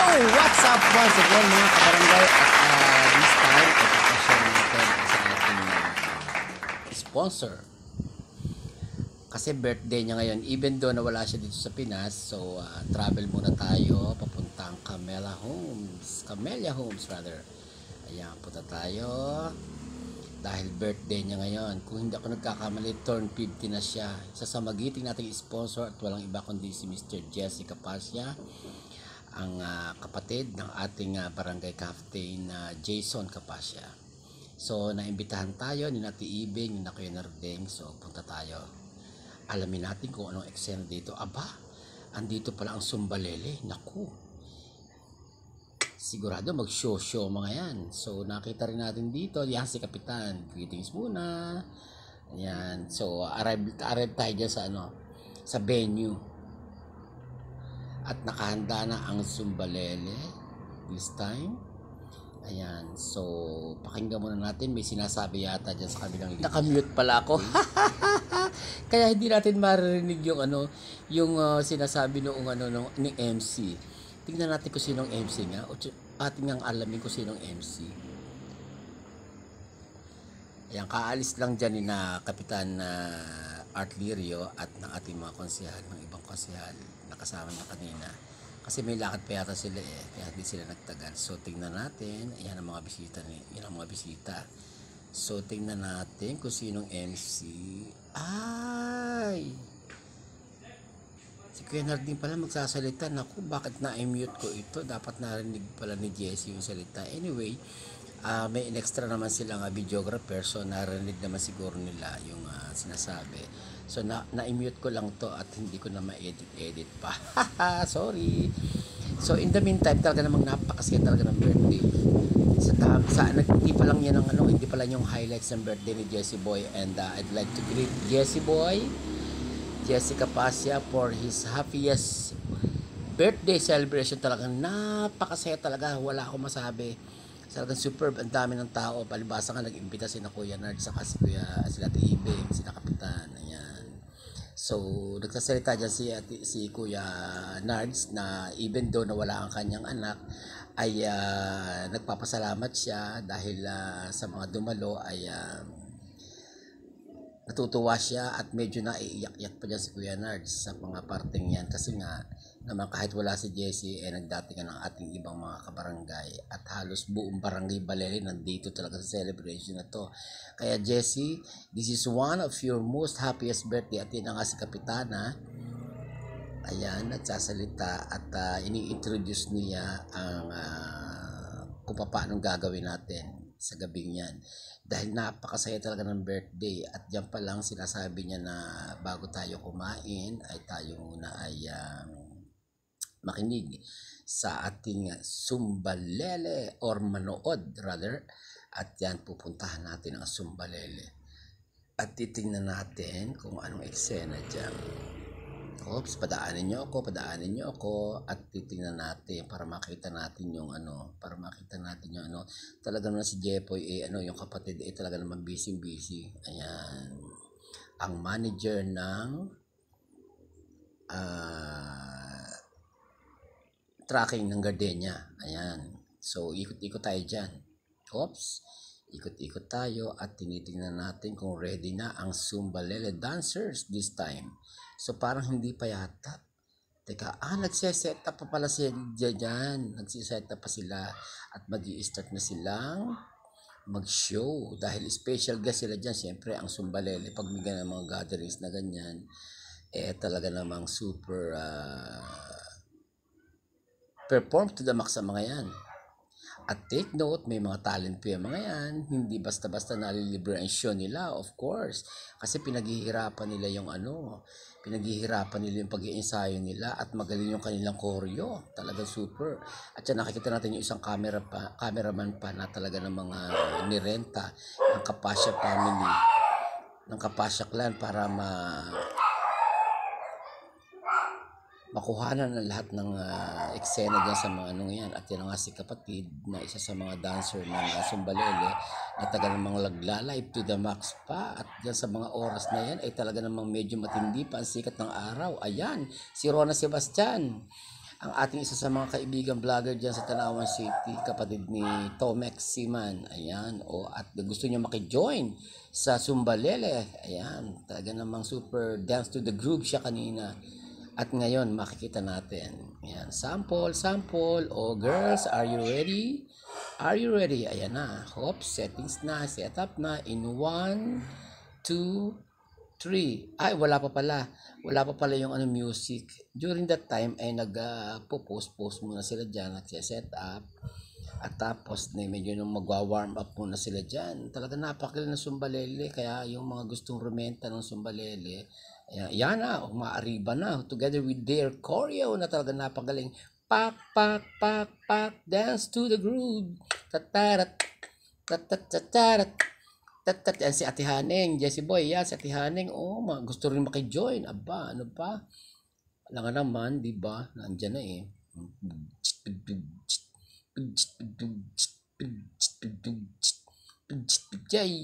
What's up once again mga kabarangay at this time ipapasyon natin sa ating sponsor kasi birthday niya ngayon, even though nawala siya dito sa Pinas. So travel muna tayo papuntang Camellia Homes rather. Ayan, punta tayo dahil birthday niya ngayon. Kung hindi ako nagkakamali, turn 50 na siya. Sa magiting nating sponsor at walang iba kundi si Mr. Jesse Capascia, ang kapatid ng ating barangay captain Jason Capascia. So naimbitahan tayo ni Nati Ibing, ni Kuya Nardeng. So punta tayo, alamin natin kung anong eksena dito. Aba, andito pala ang Sumbalele. Naku, sigurado mag-show mga yan. So nakita rin natin dito, yan si Kapitan. Greetings muna. Ayan. So arrive tayo dyan sa sa venue. At nakahanda na ang Sumbalele this time. Ayan. So pakinggan muna natin. May sinasabi yata dyan sa kabilang linya. Nakamute pala ako. Kaya hindi natin maririnig yung sinasabi noong ni MC. Tingnan natin kung sinong MC nga. Ating ang alamin kung sinong MC. Ayan, kaalis lang dyan ni na Kapitan Art Lirio at ng ating mga konsehal, ng ibang konsehal na kasama na kanina. Kasi may lakad pa yata sila kaya hindi sila nagtagal. So tingnan natin. Ayan ang mga bisita. Yan ang mga bisita. So tingnan natin kung sinong MC. Ay! Si Kuya Narding pala magsasalita. Naku, bakit na-mute ko ito? Dapat narinig pala ni Jessie yung salita. Anyway, may extra naman silang videographer. So narinig naman siguro nila yung sinasabi. So na-mute ko lang to at hindi ko na ma-edit pa. Sorry. So in the meantime, talaga namang napakasaya talaga ng birthday. Hindi pa lang yan hindi pa lang yung highlights ng birthday ni Jessie Boy, and I'd like to greet Jessie Boy, Jesse Capascia, for his happiest birthday celebration. Talagang napakasaya talaga, wala akong masabi. Talagang superb, ang dami ng tao. Palibasa nga nag-imbita si na Kuya Nard, saka sila Ibing, sila Kapitan. Ayan. So nagsasalita dyan si Kuya Nards na even though nawala ang kanyang anak, ay nagpapasalamat siya dahil sa mga dumalo ay natutuwa siya at medyo naiiyak-iyak pa dyan si Kuya Nards sa mga parteng yan. Kasi nga naman kahit wala si Jessie, nagdatingan ng ating ibang mga kabarangay at halos buong barangay Balele nandito talaga sa celebration na to. Kaya Jessie, this is one of your most happiest birthday. At yun nga si Kapitana, ayan, nagsasalita at ini-introduce niya ang kung paano gagawin natin sa gabing yan. Dahil napakasaya talaga ng birthday. At yan pa lang sinasabi niya na bago tayo kumain ay tayo muna ay makinig sa ating Sumbalele or manood rather. At yan, pupuntahan natin ang Sumbalele. At titingnan natin kung anong eksena dyan. Oops, padaanin nyo ako at titingnan natin para makita natin yung talaga naman si Jepoy yung kapatid talaga naman busy. Ayan, ang manager ng tracking ng Gardenia. Ayan, so ikot-ikot tayo dyan. Oops, ikot-ikot tayo at tinitingnan natin kung ready na ang Sumbalele dancers this time. So parang hindi pa yata. Teka, nagsiset up pa pala sila dyan. Nagsiset up pa sila at mag-i-start na silang mag-show. Dahil special guest sila dyan. Siyempre, ang Sumbalele, pag may ganyan mga gatherings na ganyan, talaga namang super perform to the max sa mga yan. At take note, may mga talent po yung mga yan. Hindi basta-basta nalilibre ang show nila, of course. Kasi pinaghihirapan nila yung pag-iensayo nila at magaling yung kanilang choreo. Talagang super. At yan, nakikita natin yung isang cameraman pa na talaga ng mga nirenta ng Capascia family, ng Capascia clan para makuhanan ng lahat ng eksena dyan sa mga yan. At yan nga si kapatid na isa sa mga dancer ng Sumbalele na taga namang live to the max pa. At dyan sa mga oras na yan ay talaga namang medyo matindi pa ang sikat ng araw. Ayan, si Rona Sebastian. ang ating isa sa mga kaibigang vlogger dyan sa Tanawan City, kapatid ni Tomex Siman. Ayan, at gusto niya maki-join sa Sumbalele. Ayan, talaga namang super dance to the groove siya kanina. At ngayon, makikita natin. Ayan, sample. Girls, are you ready? Are you ready? Ayan na. Settings na, setup na in 1, 2, 3. Ay, wala pa pala. Wala pa pala yung music. During that time, ay nag-post muna sila dyan at set up. At tapos, medyo nung magwa-warm up muna sila dyan. Talaga napakil na Sumbalele. Kaya yung mga gustong rumenta ng Sumbalele, yan na, umaariba na. Together with their choreo na talaga napagaling. Pak, dance to the groove. Tatarat, tatatarat. Yan si Ate Haneng, Jessie Boy, yan si Ate Haneng. Gusto rin maki-join. Aba, ano pa? Wala nga naman, di ba? Nandiyan na eh.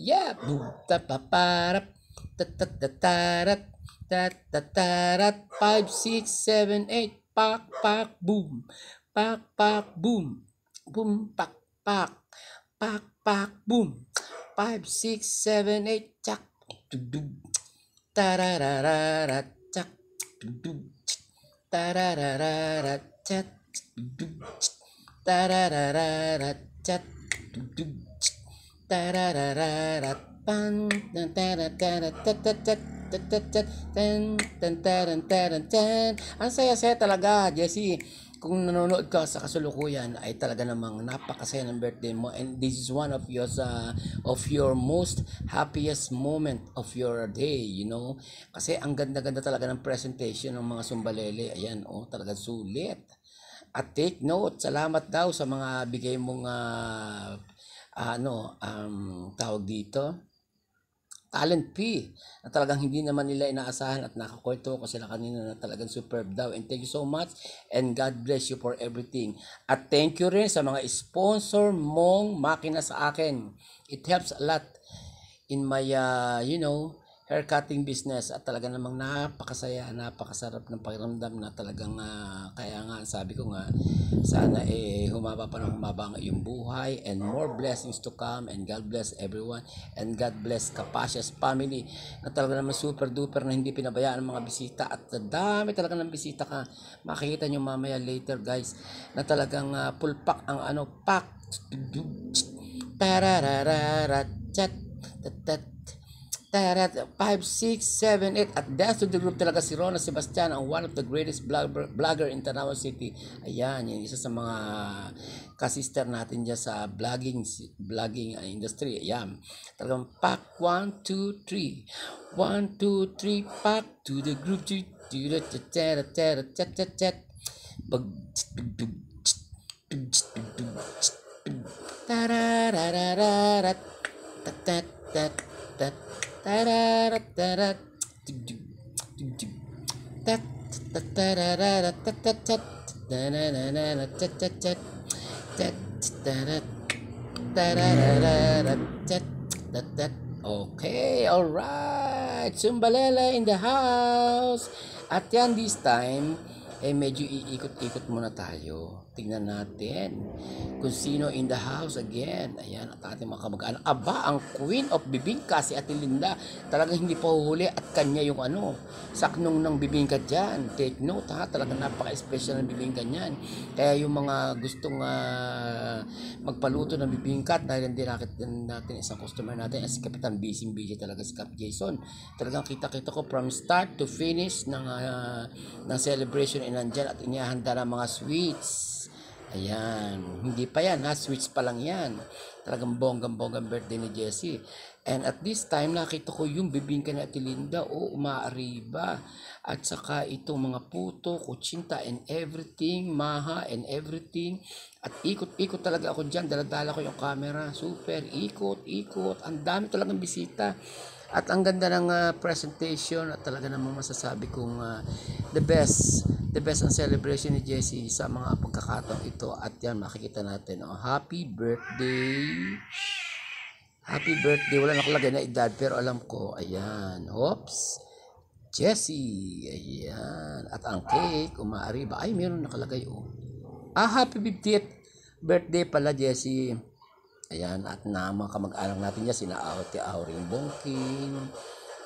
Yeah, tapaparap, tatatarat, tatatarat, 5, 6, 7, 8, pak, boom, pak, boom, boom, pak, boom. 5, 6, 7, 8, chak, tararararat, chak, tararararat, chat, tararararat, chat, tararararat, pan, ang saya-saya talaga, Jessie. Kung nanonood ka sa kasulukuyan ay talaga namang napakasaya ng birthday mo, and this is one of your most happiest moment of your day, kasi ang ganda-ganda talaga ng presentation ng mga Sumbalele. Ayan, talaga sulit. At take note, salamat daw sa mga bigay mong tawag dito, talent fee, na talagang hindi naman nila inaasahan, at nakakwento ko sila kanina na talagang superb daw. And thank you so much, and God bless you for everything. At thank you rin sa mga sponsor mong makina sa akin. It helps a lot in my hair cutting business, at talaga namang napakasaya, napakasarap ng pakiramdam na talagang kaya nga sabi ko nga, sana humaba pa ng humaba ang iyong buhay, and more blessings to come, and God bless everyone, and God bless Capasia's family, na talaga naman super duper na hindi pinabayaan ng mga bisita, at dami talaga ng bisita ka. Makikita nyo mamaya later, guys, na talagang full pack ang pack. Tararararat, chat, tatat, 5, 6, 7, 8. At dance to the group talaga si Rona Sebastian, ang one of the greatest vlogger in Tanawan City. Ayan, yung isa sa mga kasister natin dyan sa vlogging industry. Ayan, talagang pack 1, 2, 3. 1, 2, 3, pack to the group. Tararararat, tatat, tararatarat, tat, tarararat, tatat, tararararat, tatat, tararararat, tatat. Okay, alright. Sumbalele in the house. At yan, this time, medyo iikot-ikot muna tayo. Tingnan natin kung sino in the house again. Ayan, at ating mga kamag-anak. Aba, ang queen of bibingka, si Ate Linda. Talagang hindi pa huhuli, at kanya yung saknong ng bibingka dyan. Take note ha, talagang napaka-special ng bibingka niyan. Kaya yung mga gustong magpaluto ng bibingka, dahil hindi natin isang customer natin, si Kapitan busy talaga, si Cap Jason. Talagang kita-kita ko from start to finish ng celebration, nandyan at inihanda ng mga sweets. Ayan, hindi pa yan ha, sweets pa lang yan. Talagang bonggang birthday ni Jessie. And at this time, nakita ko yung bibingka ni Ate Linda, umaariba. At saka itong mga puto, kutsinta and everything, maha and everything. At ikot-ikot talaga ako dyan, daladala ko yung camera, super, ikot, ang dami talagang bisita. At ang ganda ng presentation, at talaga namang masasabi kong the best ang celebration ni Jessie sa mga pagkakataong ito. At yan, makikita natin. Happy birthday. Happy birthday. Wala nakalagay na edad, pero alam ko, ayan. Oops. Jessie. Ayan. At ang cake, umaari ba? Ay, meron nakalagay, oh. Happy 50th birthday pala, Jessie. Ayan, at na mga kamag-anak natin dyan, sina Ate Auring Bongking,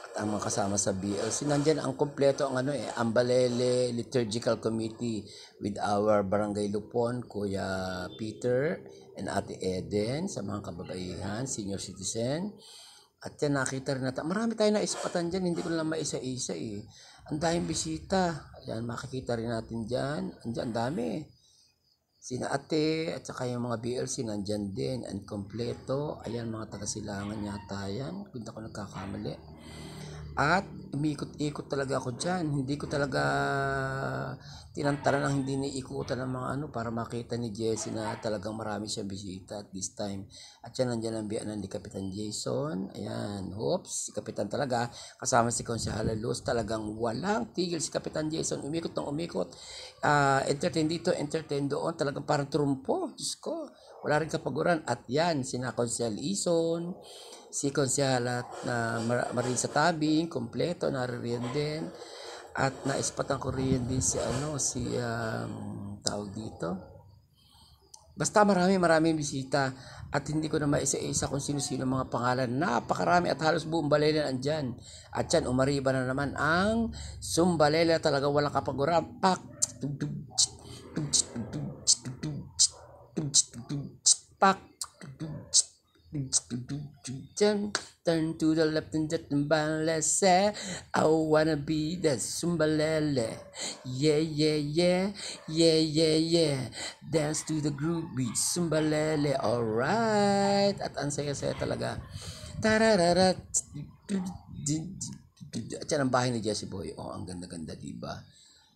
at ang mga kasama sa BLC. Nandyan ang kompleto ang Ambalele Liturgical Committee with our Barangay Lupon, Kuya Peter, and Ate Eden, sa mga kababaihan, senior citizen. At yan, nakita rin natin. Marami tayo na ispatan dyan, hindi ko lang maisa-isa eh. Ang daming bisita. Ayan, makikita rin natin dyan. Ang dami. Sina ate at saka yung mga BLC nandyan din and kompleto. Ayan, mga taga-Silangan yata yan, kung hindi ako nagkakamali. At umikot-ikot talaga ako dyan. Hindi ko talaga tinantara ng hindi niikutan ng mga para makita ni Jessie na talagang marami siyang bisita at this time. At yan, nandyan ang biyanan ni Kapitan Jason. Ayan, hoops, si Kapitan talaga. Kasama si Konsehala Luz. Talagang walang tigil si Kapitan Jason. Umikot ng umikot. Entertain dito, entertain doon. Talagang parang trumpo. Diyos ko, wala rin kapaguran. At yan, sina Konsehal Ison, si Konsehala na Marisa Tabing, kompleto, naririyan din. At naispatan ko rin din si tawag dito. Basta maraming bisita at hindi ko na maisa-isa kung sino-sino mga pangalan. Napakarami at halos buong Balele andyan. At yan, umariba na naman ang Sumbalele, talaga walang kapaguran. Pak! Pak! Turn to the left and just say I wanna be the Sumbalele. Yeah, yeah, yeah, yeah, yeah, yeah. Dance to the groove beat, Sumbalele. Alright. At ang saya-saya talaga. Tarararat. At yan ang bahay ni Jessie Boy. Oh, ang ganda-ganda, diba?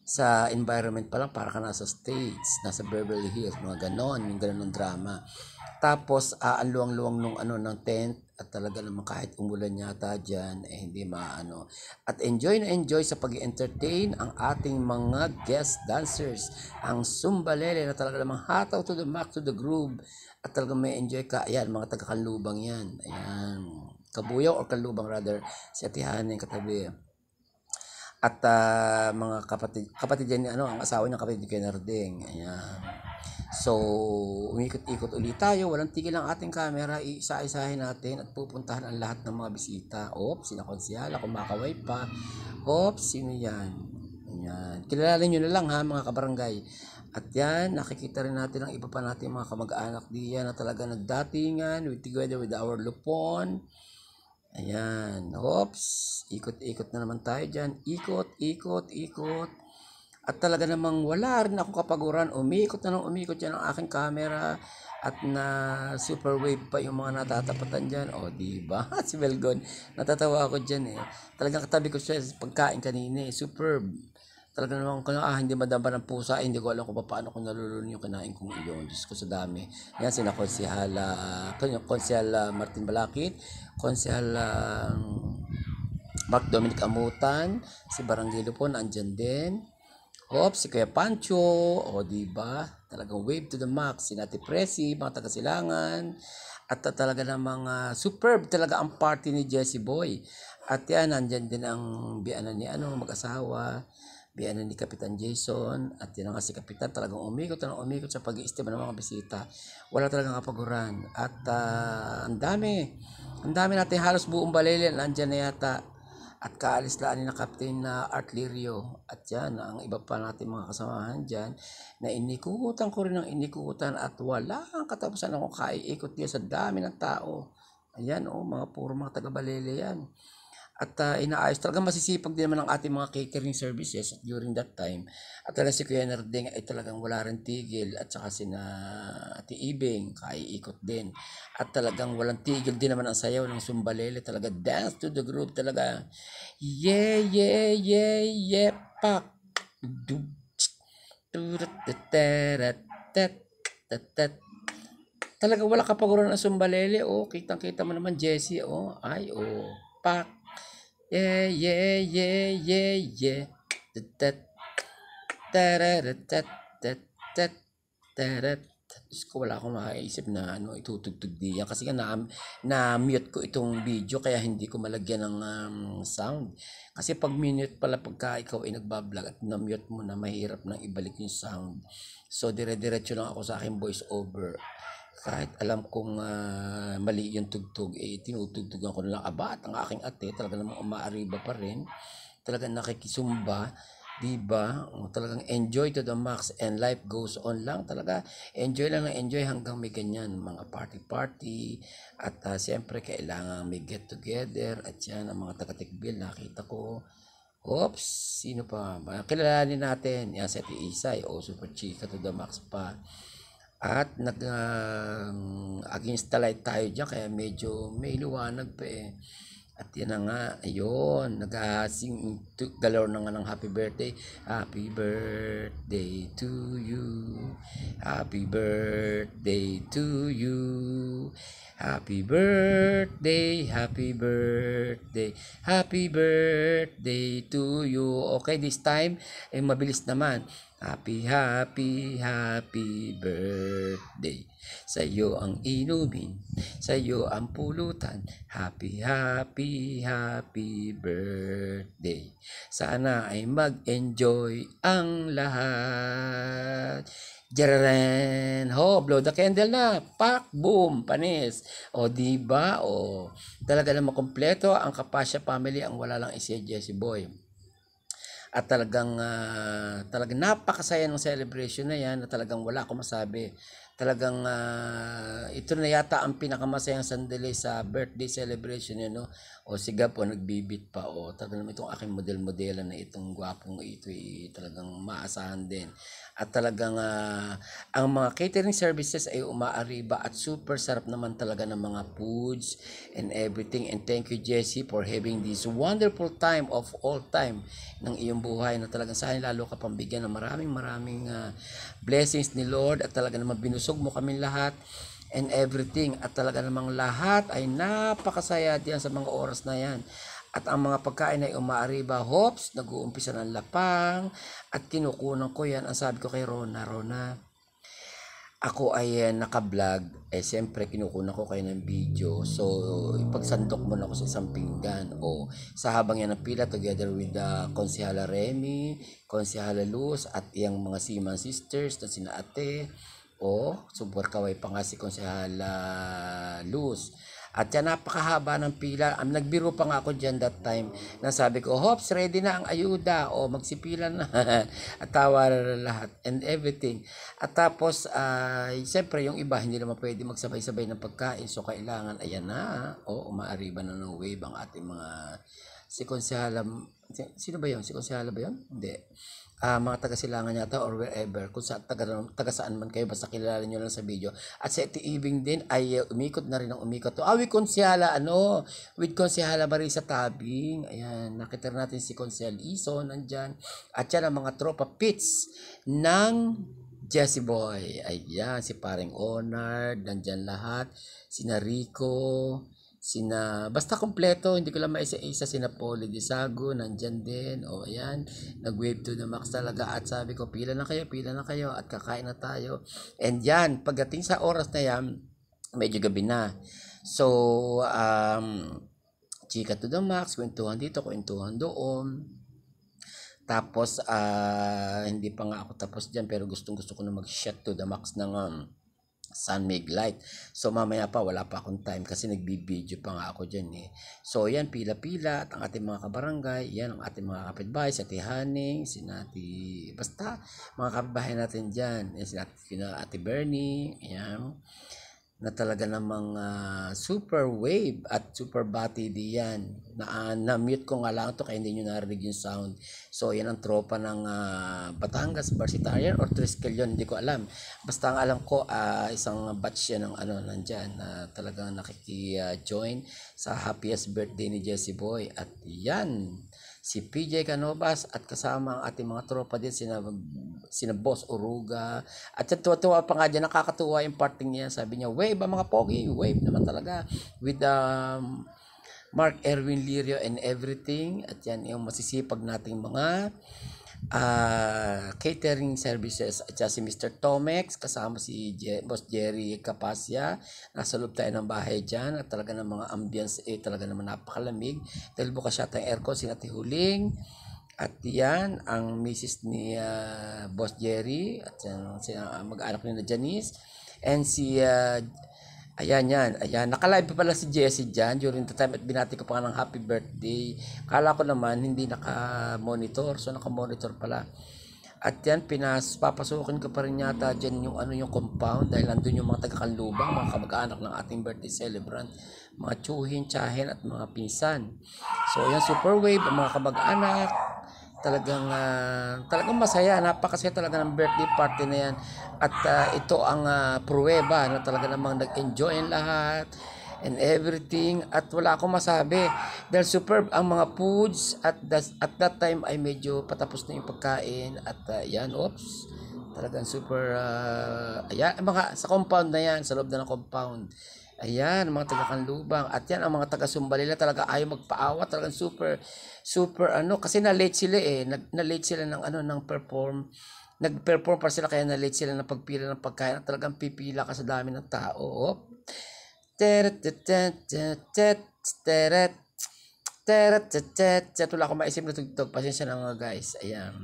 Sa environment pa lang, para ka nasa States, nasa Beverly Hills, mga ganon, yung ganon ng drama. Tapos, ang luwang-luwang ng tent, at talaga naman kahit umulan yata dyan, hindi maano. At enjoy na enjoy sa pag-entertain ang ating mga guest dancers. Ang Sumbalele na talaga namang hataw to the max, to the groove. At talaga may enjoy ka. Ayan, mga taga-Kanlubang yan. Ayan, Kabuyaw or Kanlubang rather. Si Atihan yung katabi. At mga kapatid yan, ang asawa niya kapatid ni Kenarding. Ayan. So, umikot-ikot ulit tayo. Walang tigil ang ating camera. Isa-isahin natin at pupuntahan ang lahat ng mga bisita. Oops, sina Konsehala, kumakaway pa. Oops, sino yan? Ayan. Kilalanin nyo na lang ha, mga kabarangay. At yan, nakikita rin natin ang iba pa natin mga kamag-anak diyan na talaga nagdatingan together with our Lupon. Ayan, oops, ikot-ikot na naman tayo dyan. Ikot. At talaga namang wala rin ako kapaguran. Umikot yan ang aking camera. At na super wave pa yung mga natatapatan dyan. O, diba? Si Belgon. Natatawa ako dyan eh. Talagang katabi ko siya sa pagkain kanina eh. Superb. Talaga namang hindi madamba ng pusa. Hindi ko alam kung paano kung nalulun yung kinain kong iyon. Diyos ko sa dami. Yan, sina Konsehala Martin Balakit. Konsehala Mark Dominic Amutan. Si Barangay Lupon, andyan din. Oops, si Kuya Pancho, diba? Talagang wave to the max. Si Nati Presi, mga taga-Silangan. At talaga namang superb talaga ang party ni Jessie Boy. At yan, nandyan din ang biyanan ni mag-asawa, biyanan ni Kapitan Jason. At yan nga si Kapitan, talagang umikot sa pag-iistima ng mga bisita. Wala talagang kapaguran. At ang dami natin, halos buong Balele, nandyan na yata. At kaalis laan ni na Captain Art Lirio. At yan, ang iba pa natin mga kasamahan dyan, na inikutan ko rin at walang katapusan ako kaiikot niya sa dami ng tao. Ayan, mga puro mga taga-Balele yan. At inaayos, talagang masisipag din naman ang ating mga catering services during that time. At talagang si Kuya Narding ay talagang wala rin tigil. At saka sina Ate Ibing, kaiikot din. At talagang walang tigil din naman ang sayaw ng Sumbalele. Talaga dance to the groove talaga. Yeah, yeah, yeah, yeah, pak. Talaga wala kapaguran ang Sumbalele. Kitang-kita mo naman Jessie. Ay, pak. Yeah, yeah, yeah, yeah, yeah. Diyos ko, wala akong makaisip na itutugtog diyan kasi nga na-mute ko itong video kaya hindi ko malagyan ng sound. Kasi pag mute pala pagka ikaw ay nagbablog at na-mute mo na, mahirap nang ibalik yung sound. So dire-diretso lang ako sa aking voice over. Kahit alam kong mali yung tugtog, tinutugtugan ko na lang. Aba, at ang aking ate talaga namang umaariba pa rin. Talagang nakikisumba. Diba? Talagang enjoy to the max and life goes on lang. Talaga enjoy lang ng enjoy hanggang may ganyan mga party at siyempre kailangan may get together at yan ang mga taga-tikbil nakita ko. Oops, sino pa? Kilalanin natin. Yan si Ate Isay. Super chika to the max pa. At against the light tayo dyan kaya medyo may liwanag pa eh. At yan na nga, ayun, nag-sing galore na nga ng happy birthday. Happy birthday to you. Happy birthday to you. Happy birthday, happy birthday, happy birthday to you. Okay, this time, mabilis naman. Happy, happy, happy birthday. Sa'yo ang inumin, sa'yo ang pulutan. Happy, happy, happy birthday. Sana ay mag-enjoy ang lahat. Jararen! Ho, blow the candle na. Pak, boom, panis. O, diba? O, talaga na makompleto ang Kapasya family. Ang wala lang si Jessie Boy. At talagang napakasaya ng celebration na yan na talagang wala akong masabi. Talagang ito na yata ang pinakamasayang sandali sa birthday celebration yun, no? O si Gab po nagbibit pa o talagang itong aking model-modela na itong gwapong ito talagang maasahan din. At talagang ang mga catering services ay umaariba at super sarap naman talaga ng mga foods and everything. And thank you Jessie for having this wonderful time of all time ng iyong buhay na talagang sana lalo ka pang bigyan ng maraming blessings ni Lord at talaga naman binusog mo kami lahat and everything at talaga namang lahat ay napakasaya diyan sa mga oras na yan. At ang mga pagkain ay umaariba, hops, nag-uumpisa ng lapang at kinukunan ko yan. Ang sabi ko kay Rona, ako ay naka-vlog, siyempre kinukunan ko kayo ng video. So, ipagsandok mo na ako sa isang pinggan. O, sa habang yan ang pila, together with Konsehala Remy, Konsehala Luz, at iyang mga Seaman Sisters na sina ate. O, super kaway pa nga si Konsehala Luz. At yan, napakahaba ng pila. Nagbiro pa nga ako dyan that time. Nasabi ko, hops, ready na ang ayuda. O, magsipila na. At tawa na lahat. And everything. At tapos, siyempre, yung iba, hindi naman pwede magsabay-sabay ng pagkain. So, kailangan, ayan na. O, umaariba na ng wave ang ating mga... Si Konsehala... Sino ba yun? Si Konsehala ba yun? Hindi. Mga taga-Silangan yata or wherever, kung sa taga saan man kayo, basta kilala nyo lang sa video. At sa Ate Ibing din ay umikot na rin ang umikot to. With Konsehala, with Konsehala Marisa Tabing. Ayan, nakita natin si Konsehal Iso, nandyan. At yan ang mga tropa pits ng Jessie Boy. Ayan, si Paring Honard, nandyan lahat. Sina Rico, basta kompleto, hindi ko lang maisa-isa, sina Polly Disago, nandyan din, o ayan, nag-wave to the max talaga, at sabi ko, pila na kayo, at kakain na tayo, and yan, pagdating sa oras na yan, medyo gabi na, so, chika to the max, kwentuhan dito, kwentuhan doon, tapos, hindi pa nga ako tapos dyan, pero gustong gusto ko na mag-shot to the max ng, Sun Mig Light. So mamaya pa wala pa akong time kasi nagbibideo pa nga ako dyan eh. So yan pila-pila at ang ating mga kabarangay, yan ang ating mga kapitbahay, si Ate Haning, basta mga kapitbahay natin dyan, yan, si Ate Bernie, yan, na talaga namang super wave at super bati diyan. Na-mute ko nga lang ito kaya hindi nyo narinig yung sound. So yan ang tropa ng Batangas, Barsitarian or Triskel yun, hindi ko alam. Basta ang alam ko, isang batch yan ng nandyan na talagang nakiki-join sa happiest birthday ni Jessie Boy. At yan, si PJ Canovas at kasama ang ating mga tropa din, sina Boss Uruga. At tuwa pa nga dyan, nakakatuwa yung parting niya. Sabi niya, wave ang mga pogi, wave naman talaga. With Mark Erwin Lirio and everything. At yan yung masisipag nating mga catering services at saka si Mr. Tomex kasama si Boss Jerry Capasya. Nasa loob tayo ng bahay dyan at talaga ng mga ambience talaga naman napakalamig dahil bukas yata yung aircon, sinati huling. At yan ang misis ni Boss Jerry at mag-anak ni na Janice and si ayan yan, ayan. Naka-live pa pala si Jessie dyan during the time at binati ko pa nga ng happy birthday. Kala ko naman hindi naka-monitor, so naka-monitor pala. At yan, papasukin ko pa rin yata dyan yung compound dahil nandun yung mga taga-Kanlubang, mga kamag-anak ng ating birthday celebrant, mga tsuhin, tsahin at mga pinsan. So yan, super wave, ang mga kamag-anak, talagang masaya, napakasaya talaga ng birthday party na yan at ito ang pruweba na talaga namang nag-enjoy ang lahat and everything at wala akong masabi dahil superb ang mga foods at that time ay medyo patapos na yung pagkain at yan, oops, talagang super ayan, mga sa compound na yan, sa loob na ng compound. Ayan, mga taga-Kanlubang. At yan, ang mga taga-Sumbalila talaga ayaw magpaawa. Talagang super, super kasi na-late sila eh. Na-late sila ng perform. Nag-perform pa sila kaya na-late sila ng pagpila ng pagkain. At talagang pipila ka sa dami ng tao. Oh. Teret, wala akong maisip na tugtog. Pasensya na nga guys. Ayan.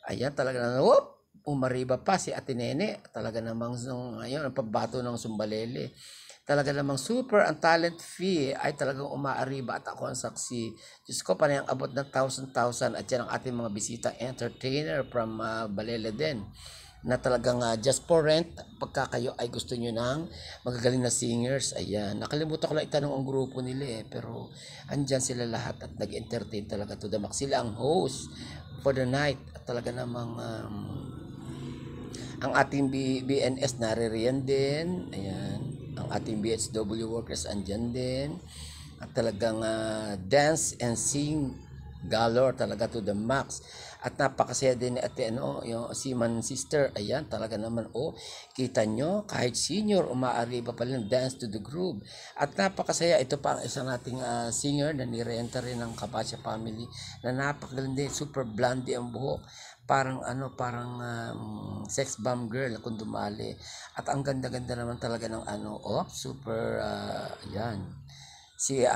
Ayan, talaga na, umariba pa si Ate Nene. Talaga namang, ayun, ang pabato ng Sumbalele. Talaga namang super ang talent fee ay talagang umaariba at ako ang saksi. Diyos ko, panay ang abot ng 1,000 at yan ang ating mga bisita entertainer from Balele din na talagang just for rent pagka kayo ay gusto nyo ng magagaling na singers. Ayan, nakalimutan ko lang itanong ang grupo nila pero andyan sila lahat at nag-entertain talaga to the max. Sila ang host for the night at talaga namang ang ating BNS naririyan din. Ayan, ang ating BHW workers andyan din. At talagang dance and sing galore talaga to the max. At napakasaya din ni Ate yung Seaman Sister. Ayan, talaga naman kita nyo, kahit senior, umaariba pa rin dance to the groove. At napakasaya, ito pa ang isang nating singer na nirenta rin ng Kapasya family na napakagaling din, super blondie ang buhok. Parang sex bomb girl kung dumali. At ang ganda-ganda naman talaga ng super ayan. Si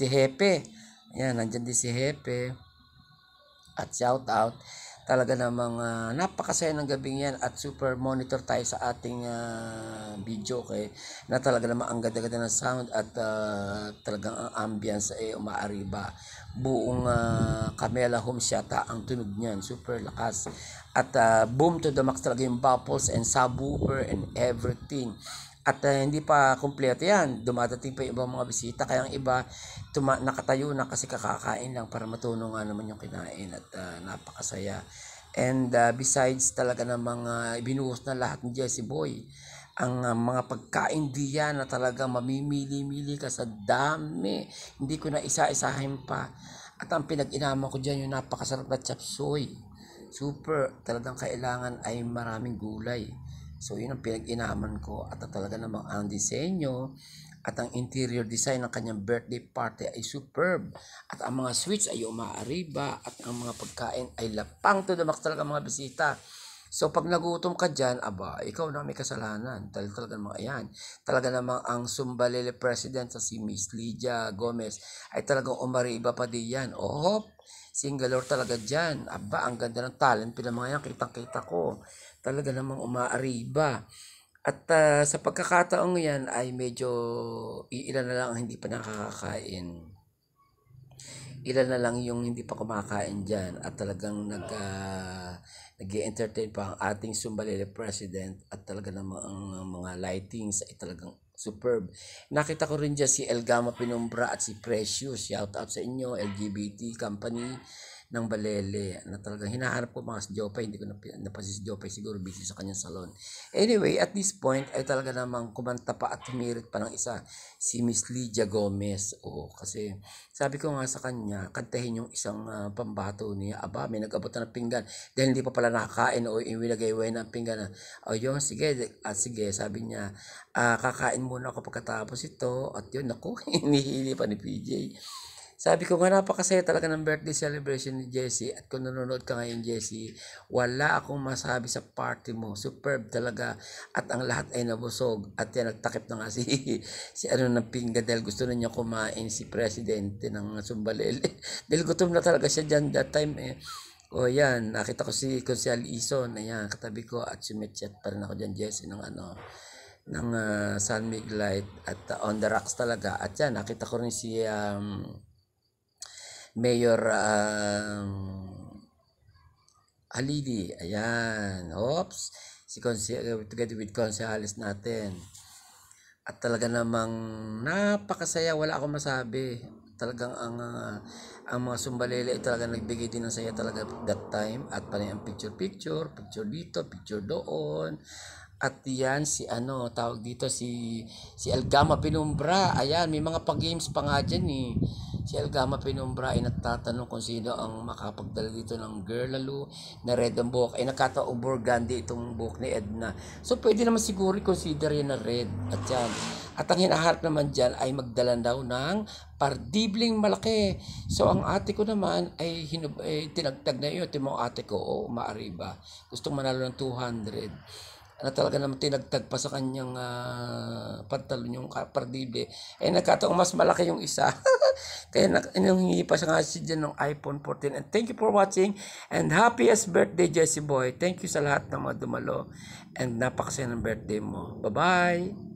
Hepe. Ayan, nandiyan din si Hepe. At shout out. Talaga namang napakasaya ng gabing yan at super monitor tayo sa ating video na talaga namang ang ganda-ganda ng sound at talagang ang ambience ay umaariba. Buong Camela Homes yata ang tunog niyan, super lakas. At boom to the max talaga yung bubbles and subwoofer and everything. At hindi pa kumpleto yan, dumadating pa yung ibang mga bisita, kaya ang iba nakatayo na kasi kakakain lang para matunaw nga naman yung kinain at napakasaya. And besides talaga ng mga ibinuhos na lahat ni Jessie Boy, ang mga pagkain diyan na talaga mamimili-mili ka sa dami, hindi ko na isa-isahin pa. At ang pinag-inaman ko dyan yung napakasarap na chop suey. Super, talagang kailangan ay maraming gulay. So yun ang pinag-inaman ko at talaga namang ang disenyo at ang interior design ng kanyang birthday party ay superb. At ang mga sweets ay umaariba at ang mga pagkain ay lapang to the max talaga mga bisita. So pag nagutom ka dyan, ikaw na may kasalanan. Talaga namang ayan. Talaga namang ang Sumbalele President sa si Miss Lydia Gomez ay talagang umariba pa din yan. Singalore talaga dyan. Ang ganda ng talent. Pinamaya, kitang-kita ko. Talaga namang umaariba. At sa pagkakataong yan ay medyo ilan na lang ang hindi pa nakakakain. Ilan na lang yung hindi pa kumakain dyan. At talagang nag-i-entertain pa ang ating Sumbalele President. At talaga namang ang mga lightings ay talagang superb. Nakita ko rin dyan si Elgama Pinumbra at si Precious. Shout out sa inyo, LGBT company ng Balele na talagang hinahanap ko mga si Jopay, hindi ko napansin si Jopay, siguro busy sa kanyang salon. Anyway, at this point ay talaga namang kumanta pa at humirit pa ng isa, si Miss Lydia Gomez. Kasi sabi ko nga sa kanya, kantahin yung isang pambato niya. May nag-abot na ng pinggan dahil hindi pa pala nakakain o inilagay-way na ang pinggan. Yun, sige, sabi niya, kakain muna ako pagkatapos ito. At yun, hinihili pa ni PJ. Sabi ko nga napakasaya talaga ng birthday celebration ni Jessie at kung nanonood ka ngayon Jessie, wala akong masabi sa party mo. Superb talaga at ang lahat ay nabusog at yan nagtakip na nga si si ano ng pingga dahil gusto na niya kumain si presidente ng Sumbalele. Dahil gutom na talaga siya dyan that time eh. O yan, nakita ko si Consial Ison, ayan, katabi ko at sumitchat pa rin ako dyan Jessie ng ano ng San Miguelite at on the rocks talaga. At yan, nakita ko rin si Mayor Halili. Ayan. Oops. Together with Consialis natin. At talaga namang napakasaya. Wala akong masabi. Talagang ang mga Sumbalele ay talaga nagbigay din ng saya talaga that time. At pala ang picture dito, picture doon. At yan si ano tawag dito si Elgama Penumbra. Ayan, may mga pa-games pa nga dyan eh. Si Elgama Penumbra ay nagtatanong kung sino ang makapagdala dito ng girl lalo na red ang buhok. Ay nakataong burgundy itong buhok ni Edna. So pwede naman siguro consider yan na red. At yan. At ang hinaharap naman dyan ay magdala daw ng pardibling malaki. So ang ate ko naman ay tinagtag na yun. Timong ate ko, maaari ba? Gustong manalo ng 200. Na talaga naman tinagtag pa sa kanyang pantalon yung pardible. Eh nagkataong mas malaki yung isa. Kaya hingi pa siya nga siya dyan ng iPhone 14. And thank you for watching. And happiest birthday, Jessie Boy. Thank you sa lahat ng mga dumalo. And napakasaya ng birthday mo. Bye-bye!